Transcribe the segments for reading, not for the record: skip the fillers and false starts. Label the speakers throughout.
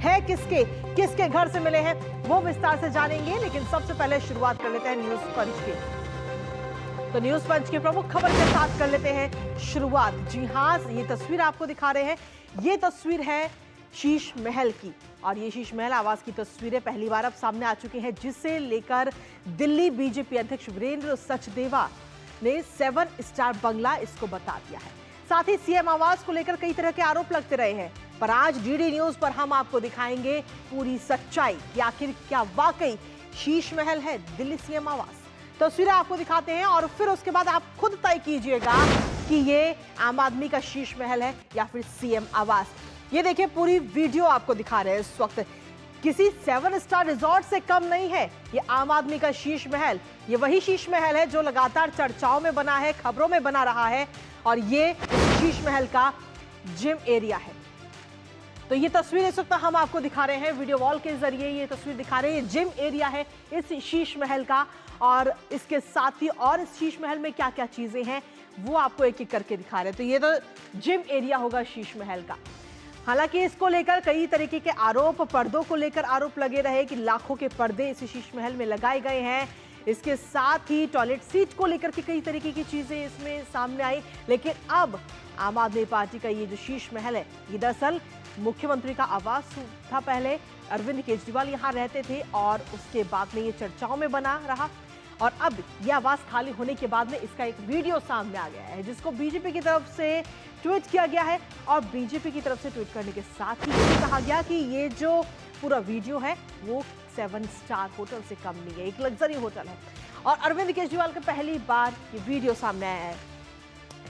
Speaker 1: है किसके, किसके घर से मिले हैं, वो विस्तार से जानेंगे। लेकिन सबसे पहले शुरुआत कर लेते हैं न्यूज पंच की। तो न्यूज पंच की प्रमुख खबर के साथ कर लेते हैं शुरुआत। जी हां, ये तस्वीर आपको दिखा रहे हैं, ये तस्वीर है शीश महल की, और ये शीश महल आवास की तस्वीरें पहली बार अब सामने आ चुकी हैं, जिसे लेकर दिल्ली बीजेपी अध्यक्ष वीरेंद्र सचदेवा ने 7 स्टार बंगला इसको बता दिया है। साथ ही सीएम आवास को लेकर कई तरह के आरोप लगते रहे हैं, पर आज डीडी न्यूज पर हम आपको दिखाएंगे पूरी सच्चाई कि आखिर क्या वाकई शीश महल है दिल्ली सीएम आवास। तस्वीरें आपको दिखाते हैं और फिर उसके बाद आप खुद तय कीजिएगा कि ये आम आदमी का शीश महल है या फिर सीएम आवास। ये देखिए, पूरी वीडियो आपको दिखा रहे हैं इस वक्त। किसी 7 स्टार रिजॉर्ट से कम नहीं है ये आम आदमी का शीश महल। ये वही शीश महल है जो लगातार चर्चाओं में बना है, खबरों में बना रहा है, और ये शीश महल का जिम एरिया है। तो ये तस्वीर इस वक्त हम आपको दिखा रहे हैं वीडियो वॉल के जरिए, ये तस्वीर दिखा रहे हैं जिम एरिया है इस शीश महल का, और इसके साथ ही और इस शीश महल में क्या क्या चीजें हैं वो आपको एक एक करके दिखा रहे हैं। तो ये तो जिम एरिया होगा शीश महल का। हालांकि इसको लेकर कई तरीके के आरोप, पर्दों को लेकर आरोप लगे रहे कि लाखों के पर्दे इस शीश महल में लगाए गए हैं। इसके साथ ही टॉयलेट सीट को लेकर के कई तरीके की चीजें इसमें सामने आई। लेकिन अब आम आदमी पार्टी का ये जो शीश महल है, ये दरअसल मुख्यमंत्री का आवास था। पहले अरविंद केजरीवाल यहाँ रहते थे और उसके बाद में ये चर्चाओं में बना रहा, और अब यह आवास खाली होने के बाद में इसका एक वीडियो सामने आ गया है, जिसको बीजेपी की तरफ से ट्वीट किया गया है। और बीजेपी की तरफ से ट्वीट करने के साथ ही ये कहा गया कि ये जो पूरा वीडियो है वो 7 स्टार होटल से कम नहीं है, एक लग्जरी होटल है, और अरविंद केजरीवाल का पहली बार ये वीडियो सामने आया है।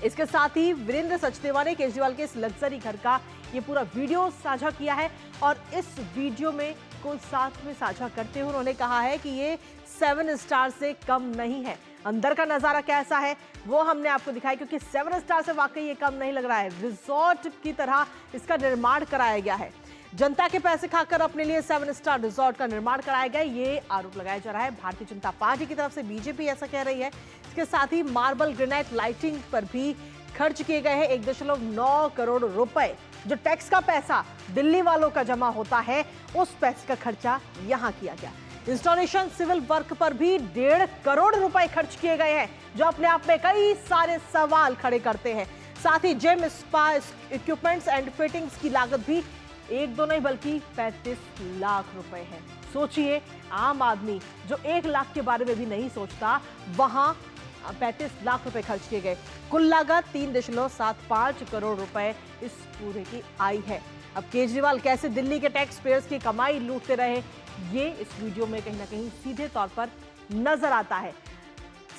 Speaker 1: इसके साथ ही वीरेंद्र सचदेवा ने केजरीवाल के इस लग्जरी घर का ये पूरा वीडियो साझा किया है, और इस वीडियो में को साथ में साझा करते हुए उन्होंने कहा है कि ये 7 स्टार से कम नहीं है। अंदर का नजारा कैसा है वो हमने आपको दिखाया, क्योंकि 7 स्टार से वाकई ये कम नहीं लग रहा है। रिजॉर्ट की तरह इसका निर्माण कराया गया है, जनता के पैसे खाकर अपने लिए 7 स्टार रिजॉर्ट का निर्माण कराया गया, ये आरोप लगाया जा रहा है भारतीय जनता पार्टी की तरफ से। बीजेपी ऐसा कह रही है। इसके साथ ही मार्बल ग्रेनाइट लाइटिंग पर भी खर्च किए गए हैं 1.9 करोड़ रुपए। जो टैक्स का पैसा दिल्ली वालों का जमा होता है, उस पैसे का खर्चा यहां किया गया। इंस्टॉलेशन सिविल वर्क पर भी 1.5 करोड़ रुपए खर्च किए गए हैं, जो अपने आप में कई सारे सवाल खड़े करते हैं। साथ ही gym, spa equipments and fittings की लागत भी 1-2 नहीं बल्कि 35 लाख रुपए है। सोचिए, आम आदमी जो 1 लाख के बारे में भी नहीं सोचता, वहां 35 लाख रुपए खर्च किए गए। कुल लागत 3.75 करोड़ रुपए इस पूरे की आई है। अब केजरीवाल कैसे दिल्ली के टैक्स पेयर्स की कमाई लूटते रहे, ये इस वीडियो में कहीं ना कहीं सीधे तौर पर नजर आता है।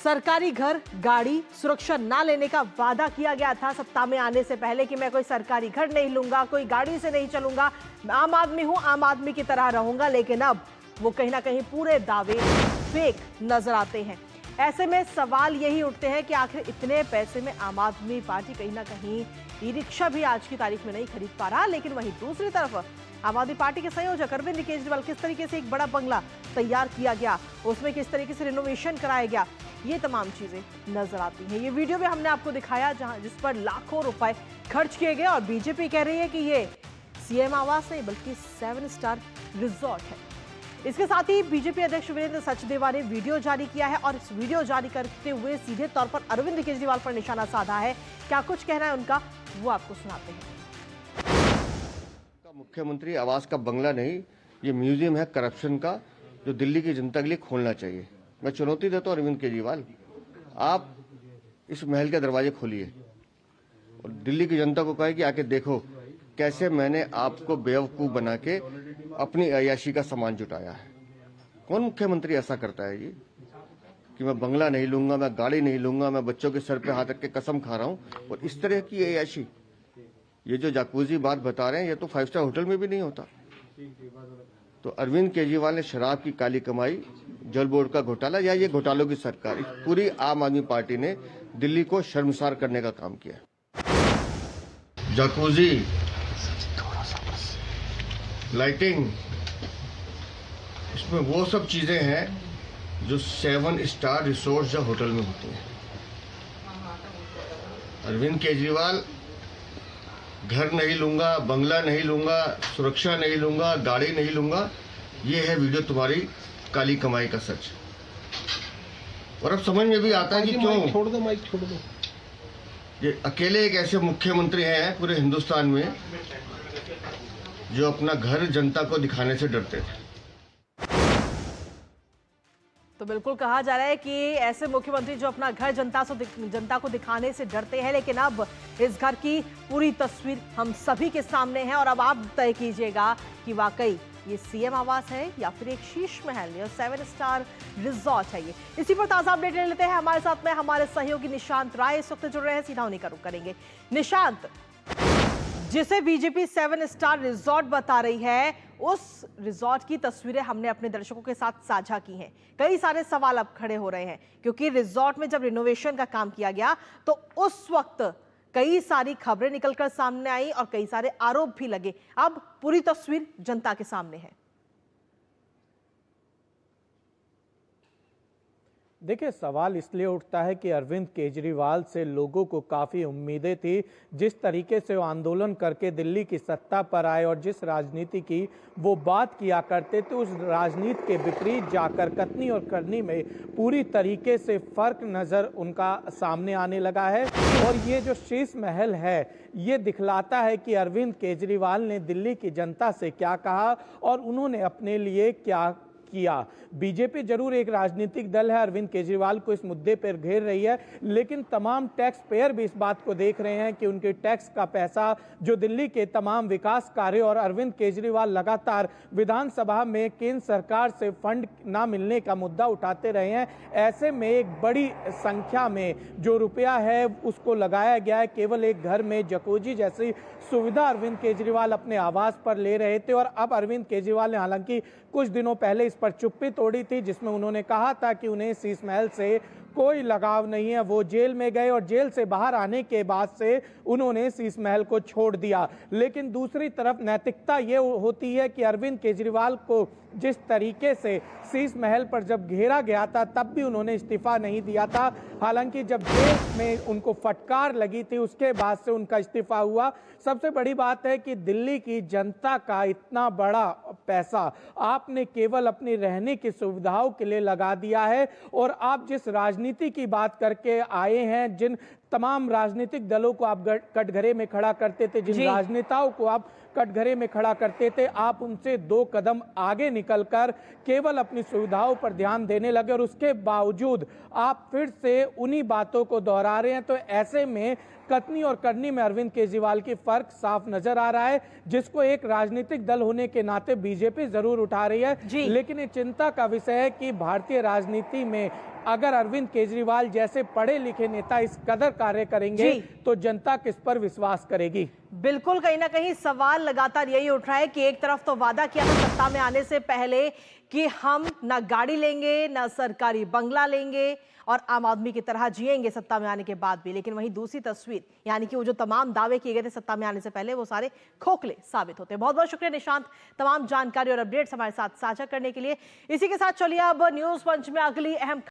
Speaker 1: सरकारी घर, गाड़ी, सुरक्षा ना लेने का वादा किया गया था सत्ता में आने से पहले कि मैं कोई सरकारी घर नहीं लूंगा, कोई गाड़ी से नहीं चलूंगा, आम आदमी हूं, आम आदमी की तरह रहूंगा। लेकिन अब वो कहीं ना कहीं पूरे दावे फेक नजर आते हैं। ऐसे में सवाल यही उठते हैं कि आखिर इतने पैसे में आम आदमी पार्टी कहीं ना कहीं ई रिक्शा भी आज की तारीख में नहीं खरीद पा रहा। लेकिन वहीं दूसरी तरफ आम आदमी पार्टी के संयोजक अरविंद केजरीवाल, किस तरीके से एक बड़ा बंगला तैयार किया गया, उसमें किस तरीके से रिनोवेशन कराया गया, ये तमाम चीजें नजर आती हैं। ये वीडियो भी हमने आपको दिखाया जिस पर लाखों रुपए खर्च किए गए, और बीजेपी कह रही है कि ये सीएम आवास नहीं बल्कि 7 स्टार रिजॉर्ट है। इसके साथ ही बीजेपी अध्यक्ष वीरेंद्र सचदेवा ने वीडियो जारी किया है, और इस वीडियो जारी करते हुए सीधे तौर पर अरविंद केजरीवाल पर निशाना साधा है। क्या कुछ कहना है उनका, वो आपको सुनाते हैं।
Speaker 2: मुख्यमंत्री आवास का बंगला नहीं, ये म्यूजियम है करप्शन का, जो दिल्ली की जनता के लिए खोलना चाहिए। मैं चुनौती देता हूँ अरविंद केजरीवाल, आप इस महल के दरवाजे खोलिए और दिल्ली की जनता को कहे कि आके देखो कैसे मैंने आपको बेवकूफ बना के अपनी अय्याशी का सामान जुटाया है। कौन मुख्यमंत्री ऐसा करता है जी कि मैं बंगला नहीं लूंगा, मैं गाड़ी नहीं लूंगा, मैं बच्चों के सर पे हाथ रख के कसम खा रहा हूं, और इस तरह की अय्याशी, ये जो जाकूजी बात बता रहे हैं, ये तो 5 स्टार होटल में भी नहीं होता। तो अरविंद केजरीवाल ने शराब की काली कमाई, जल बोर्ड का घोटाला, या ये घोटालों की सरकार, पूरी आम आदमी पार्टी ने दिल्ली को शर्मसार करने का काम किया। जाकूजी, लाइटिंग, इसमें वो सब चीजें हैं जो 7 स्टार रिसोर्ट या होटल में होती हैं। अरविंद केजरीवाल घर नहीं लूंगा, बंगला नहीं लूंगा, सुरक्षा नहीं लूंगा, गाड़ी नहीं लूंगा, ये है वीडियो तुम्हारी काली कमाई का सच। और अब समझ में भी आता है कि क्यों
Speaker 3: छोड़ दो, माइक छोड़ दो।
Speaker 2: ये अकेले एक ऐसे मुख्यमंत्री हैं पूरे हिंदुस्तान में जो अपना घर जनता को दिखाने से डरते थे।
Speaker 1: तो बिल्कुल कहा जा रहा है कि ऐसे मुख्यमंत्री जो अपना घर जनता को दिखाने से डरते हैं, लेकिन अब इस घर की पूरी तस्वीर हम सभी के सामने है और अब आप तय कीजिएगा कि वाकई ये सीएम आवास है या फिर एक शीश महल या 7 स्टार रिजॉर्ट है ये। इसी पर ताजा अपडेट ले लेते हैं। हमारे साथ में हमारे सहयोगी निशांत राय इस वक्त जुड़ रहे हैं, सीधा उन्हीं का रुख करेंगे। निशांत, जिसे बीजेपी 7 स्टार रिजॉर्ट बता रही है, उस रिजॉर्ट की तस्वीरें हमने अपने दर्शकों के साथ साझा की हैं। कई सारे सवाल अब खड़े हो रहे हैं क्योंकि रिजॉर्ट में जब रिनोवेशन का काम किया गया तो उस वक्त कई सारी खबरें निकलकर सामने आई और कई सारे आरोप भी लगे। अब पूरी तस्वीर जनता के सामने है।
Speaker 3: देखिए, सवाल इसलिए उठता है कि अरविंद केजरीवाल से लोगों को काफ़ी उम्मीदें थी। जिस तरीके से वो आंदोलन करके दिल्ली की सत्ता पर आए और जिस राजनीति की वो बात किया करते थे, उस राजनीति के विपरीत जाकर कथनी और करनी में पूरी तरीके से फर्क नज़र उनका सामने आने लगा है। और ये जो शीश महल है, ये दिखलाता है कि अरविंद केजरीवाल ने दिल्ली की जनता से क्या कहा और उन्होंने अपने लिए क्या किया। बीजेपी जरूर एक राजनीतिक दल है, अरविंद केजरीवाल को इस मुद्दे पर घेर रही है, लेकिन तमाम टैक्स पेयर भी इस बात को देख रहे हैं कि उनके टैक्स का पैसा जो दिल्ली के तमाम विकास कार्य और अरविंद केजरीवाल लगातार विधानसभा में केंद्र सरकार से फंड ना मिलने का मुद्दा उठाते रहे हैं, ऐसे में एक बड़ी संख्या में जो रुपया है उसको लगाया गया है। केवल एक घर में जकूजी जैसी सुविधा अरविंद केजरीवाल अपने आवास पर ले रहे थे और अब अरविंद केजरीवाल ने हालांकि कुछ दिनों पहले इस पर चुप्पी तोड़ी थी, जिसमें उन्होंने कहा था कि उन्हें शीश महल से कोई लगाव नहीं है। वो जेल में गए और जेल से बाहर आने के बाद से उन्होंने शीश महल को छोड़ दिया। लेकिन दूसरी तरफ नैतिकता ये होती है कि अरविंद केजरीवाल को जिस तरीके से शीश महल पर जब घेरा गया था तब भी उन्होंने इस्तीफा नहीं दिया था। हालांकि जब जेल में उनको फटकार लगी थी उसके बाद से उनका इस्तीफा हुआ। सबसे बड़ी बात है कि दिल्ली की जनता का इतना बड़ा पैसा आपने केवल अपनी रहने की सुविधाओं के लिए लगा दिया है और आप जिस राजनीति की बात करके आए हैं, जिन तमाम राजनीतिक दलों को आप कटघरे में खड़ा करते थे, जिन राजनेताओं को आप कटघरे में खड़ा करते थे, आप उनसे 2 कदम आगे निकलकर केवल अपनी सुविधाओं पर ध्यान देने लगे और उसके बावजूद आप फिर से उन्हीं बातों को दोहरा रहे हैं। तो ऐसे में कथनी और करनी में अरविंद केजरीवाल की फर्क साफ नजर आ रहा है, जिसको एक राजनीतिक दल होने के नाते बीजेपी जरूर उठा रही है। लेकिन ये चिंता का विषय है कि भारतीय राजनीति में अगर अरविंद केजरीवाल जैसे पढ़े लिखे नेता इस कदर कार्य करेंगे तो जनता किस पर विश्वास करेगी।
Speaker 1: बिल्कुल, कहीं ना कहीं सवाल लगातार यही उठ रहा है कि एक तरफ तो वादा किया था सत्ता में आने से पहले कि हम ना गाड़ी लेंगे ना सरकारी बंगला लेंगे और आम आदमी की तरह जिएंगे सत्ता में आने के बाद भी, लेकिन वहीं दूसरी तस्वीर यानी कि वो जो तमाम दावे किए गए थे सत्ता में आने से पहले वो सारे खोखले साबित होते हैं। बहुत बहुत शुक्रिया निशांत, तमाम जानकारी और अपडेट्स हमारे साथ साझा करने के लिए। इसी के साथ चलिए अब न्यूज पंच में अगली अहम